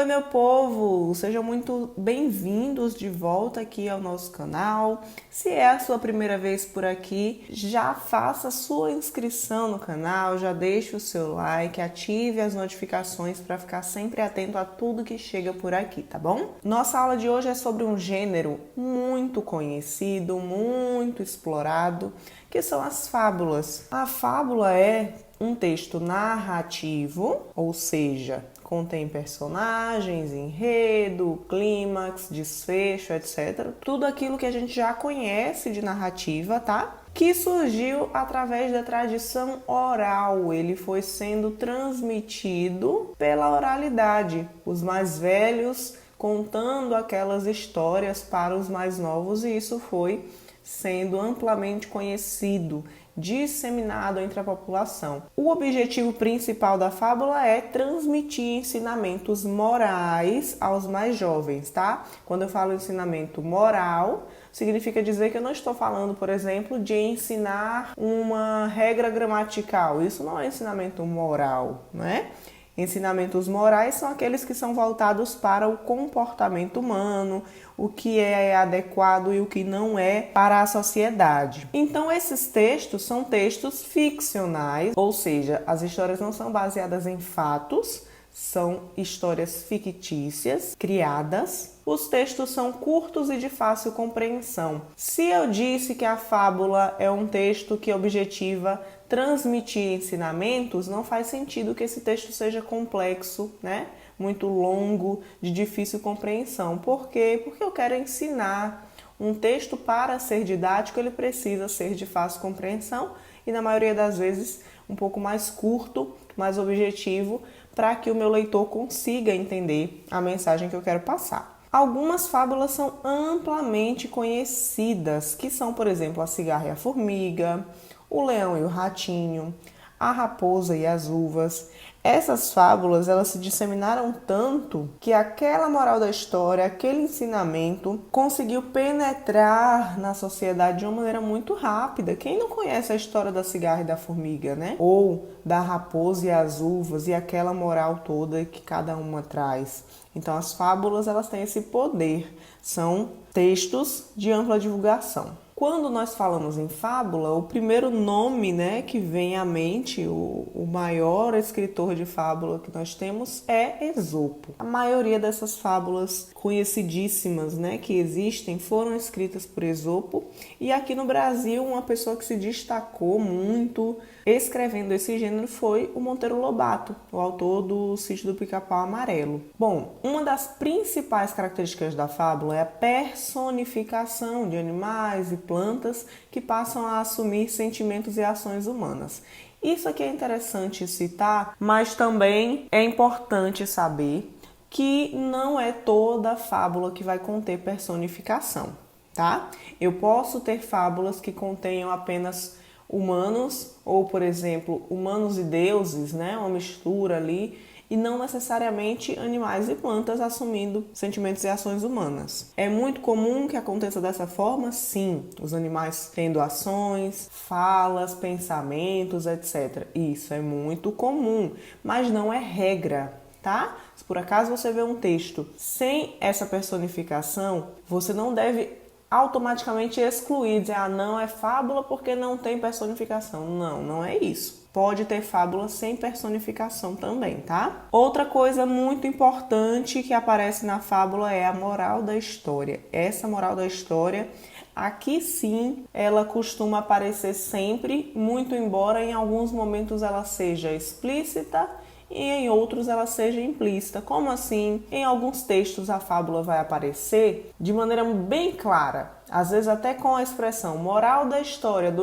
Oi, meu povo! Sejam muito bem-vindos de volta aqui ao nosso canal. Se é a sua primeira vez por aqui, já faça sua inscrição no canal, já deixe o seu like, ative as notificações para ficar sempre atento a tudo que chega por aqui, tá bom? Nossa aula de hoje é sobre um gênero muito conhecido, muito explorado, que são as fábulas. A fábula é um texto narrativo, ou seja, contém personagens, enredo, clímax, desfecho, etc. Tudo aquilo que a gente já conhece de narrativa, tá? Que surgiu através da tradição oral. Ele foi sendo transmitido pela oralidade. Os mais velhos contando aquelas histórias para os mais novos, e isso foi sendo amplamente conhecido, disseminado entre a população. O objetivo principal da fábula é transmitir ensinamentos morais aos mais jovens, tá? Quando eu falo ensinamento moral, significa dizer que eu não estou falando, por exemplo, de ensinar uma regra gramatical. Isso não é ensinamento moral, né? Ensinamentos morais são aqueles que são voltados para o comportamento humano, o que é adequado e o que não é para a sociedade. Então, esses textos são textos ficcionais, ou seja, as histórias não são baseadas em fatos, são histórias fictícias, criadas. Os textos são curtos e de fácil compreensão. Se eu disse que a fábula é um texto que objetiva transmitir ensinamentos, não faz sentido que esse texto seja complexo, né? Muito longo, de difícil compreensão. Por quê? Porque eu quero ensinar. Um texto, para ser didático, ele precisa ser de fácil compreensão e, na maioria das vezes, um pouco mais curto, mais objetivo, para que o meu leitor consiga entender a mensagem que eu quero passar. Algumas fábulas são amplamente conhecidas, que são, por exemplo, A Cigarra e a Formiga, O Leão e o Ratinho, A Raposa e as Uvas. Essas fábulas, elas se disseminaram tanto que aquela moral da história, aquele ensinamento, conseguiu penetrar na sociedade de uma maneira muito rápida. Quem não conhece a história da cigarra e da formiga, né? Ou da raposa e as uvas e aquela moral toda que cada uma traz. Então, as fábulas, elas têm esse poder. São textos de ampla divulgação. Quando nós falamos em fábula, o primeiro nome, né, que vem à mente, o maior escritor de fábula que nós temos é Esopo. A maioria dessas fábulas conhecidíssimas, né, que existem foram escritas por Esopo, e aqui no Brasil uma pessoa que se destacou muito escrevendo esse gênero foi o Monteiro Lobato, o autor do Sítio do Pica-Pau Amarelo. Bom, uma das principais características da fábula é a personificação de animais e plantas que passam a assumir sentimentos e ações humanas. Isso aqui é interessante citar, mas também é importante saber que não é toda fábula que vai conter personificação, tá? Eu posso ter fábulas que contenham apenas humanos, ou, por exemplo, humanos e deuses, né? Uma mistura ali, e não necessariamente animais e plantas assumindo sentimentos e ações humanas. É muito comum que aconteça dessa forma? Sim, os animais tendo ações, falas, pensamentos, etc. Isso é muito comum, mas não é regra, tá? Se por acaso você vê um texto sem essa personificação, você não deve automaticamente excluir, dizer, não é fábula porque não tem personificação. Não, não é isso. Pode ter fábula sem personificação também, tá? Outra coisa muito importante que aparece na fábula é a moral da história. Essa moral da história, aqui sim, ela costuma aparecer sempre, muito embora em alguns momentos ela seja explícita e em outros ela seja implícita. Como assim? Em alguns textos a fábula vai aparecer de maneira bem clara, às vezes até com a expressão moral da história, :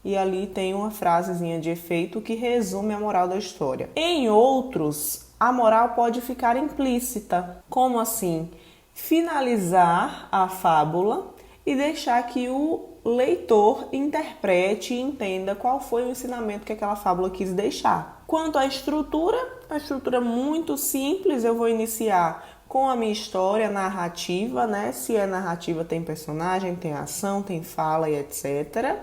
e ali tem uma frasezinha de efeito que resume a moral da história. Em outros, a moral pode ficar implícita. Como assim? Finalizar a fábula e deixar que o leitor interprete e entenda qual foi o ensinamento que aquela fábula quis deixar. Quanto à estrutura, a estrutura é muito simples. Eu vou iniciar com a minha história narrativa, né? Se é narrativa, tem personagem, tem ação, tem fala e etc.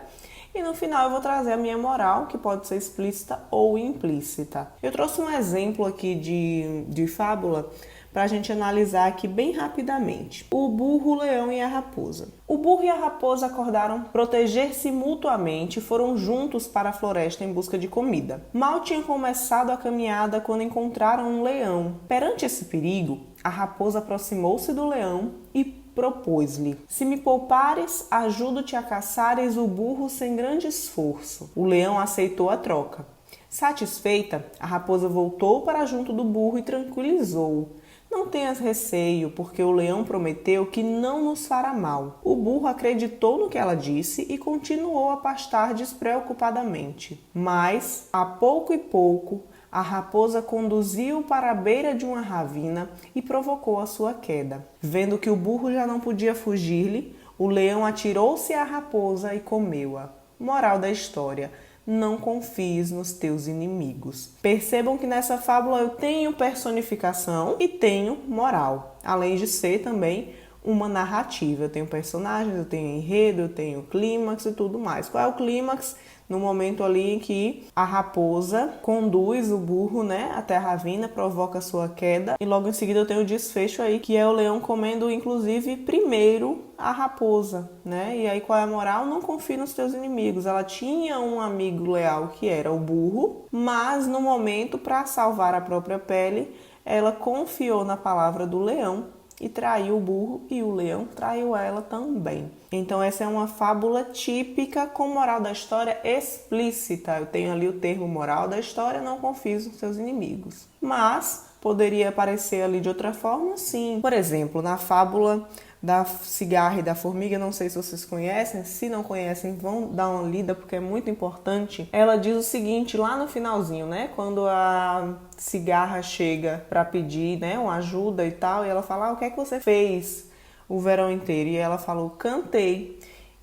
E no final eu vou trazer a minha moral, que pode ser explícita ou implícita. Eu trouxe um exemplo aqui de fábula para a gente analisar aqui bem rapidamente. O burro, o leão e a raposa. O burro e a raposa acordaram proteger-se mutuamente e foram juntos para a floresta em busca de comida. Mal tinham começado a caminhada quando encontraram um leão. Perante esse perigo, a raposa aproximou-se do leão e propôs-lhe: se me poupares, ajudo-te a caçares o burro sem grande esforço. O leão aceitou a troca. Satisfeita, a raposa voltou para junto do burro e tranquilizou-o. Não tenhas receio, porque o leão prometeu que não nos fará mal. O burro acreditou no que ela disse e continuou a pastar despreocupadamente. Mas, a pouco e pouco, a raposa conduziu-o para a beira de uma ravina e provocou a sua queda. Vendo que o burro já não podia fugir-lhe, o leão atirou-se à raposa e comeu-a. Moral da história: não confies nos teus inimigos. Percebam que nessa fábula eu tenho personificação e tenho moral, além de ser também uma narrativa. Eu tenho personagens, eu tenho enredo, eu tenho clímax e tudo mais. Qual é o clímax? No momento ali em que a raposa conduz o burro, né, até a ravina, provoca a sua queda, e logo em seguida eu tenho o desfecho aí, que é o leão comendo, inclusive, primeiro a raposa, né? E aí qual é a moral? Não confie nos teus inimigos. Ela tinha um amigo leal que era o burro, mas no momento, para salvar a própria pele, ela confiou na palavra do leão e traiu o burro, e o leão traiu ela também. Então essa é uma fábula típica com moral da história explícita. Eu tenho ali o termo moral da história: não confie nos seus inimigos. Mas poderia aparecer ali de outra forma, sim. Por exemplo, na fábula da cigarra e da formiga, não sei se vocês conhecem, se não conhecem, vão dar uma lida porque é muito importante. Ela diz o seguinte lá no finalzinho, né? Quando a cigarra chega para pedir, né, uma ajuda e tal, e ela fala: o que é que você fez o verão inteiro? E ela falou: cantei.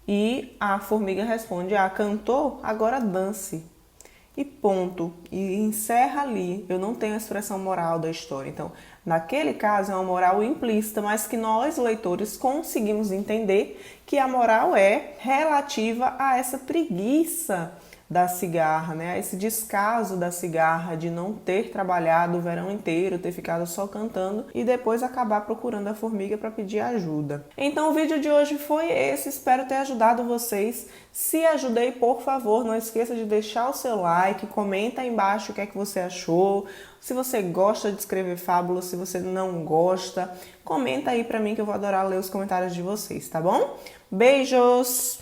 E a formiga responde: cantou? Agora dance. E ponto. E encerra ali. Eu não tenho a expressão moral da história. Então, naquele caso é uma moral implícita, mas que nós, leitores, conseguimos entender que a moral é relativa a essa preguiça da cigarra, né? Esse descaso da cigarra de não ter trabalhado o verão inteiro, ter ficado só cantando e depois acabar procurando a formiga para pedir ajuda. Então o vídeo de hoje foi esse, espero ter ajudado vocês. Se ajudei, por favor, não esqueça de deixar o seu like, comenta aí embaixo o que é que você achou, se você gosta de escrever fábulas, se você não gosta, comenta aí pra mim que eu vou adorar ler os comentários de vocês, tá bom? Beijos!